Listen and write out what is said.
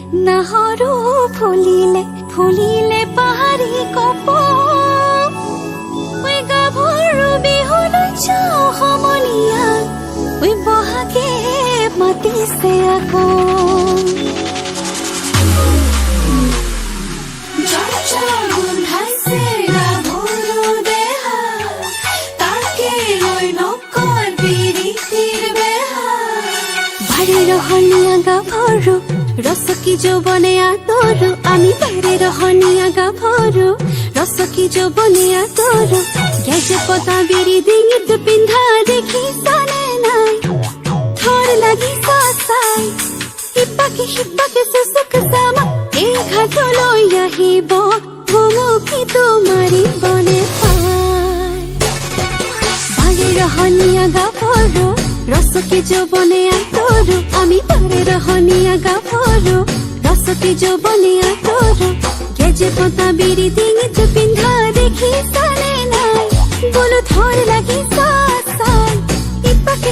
নাহৰু ফুলিলে ফুলিলে পাহাৰী কপৌ ঐ গাভৰু বিহুলৈ যাওঁ সমনীয়া ঐ বহাগে মাতিছে আকৌ রহনীয়া গাভৰু ৰসকি যৌবনে আতৰু আমি বাৰে ৰহনীয়া গাভৰু ৰসকি যৌবনে আতৰু গেজে পতা বিৰি ডিঙিত পিন্ধা দেখিছানে নাই থৰ লাগি চাই সিপাকে চুচুক চামা এই ঘাটলৈ আহিব ভুমুকি তোমাৰি বনে পায় বাৰে ৰহনীয়া গাভৰু রসকি যৌবনে আতৰু আমি বাৰে রহনীয়া গাভৰু রসকি যৌবনে আতৰু গেজে পতা বিৰি ডিঙিত পিন্ধা দেখিছানে নাই বোলো থৰ লাগি চাই ইপাকে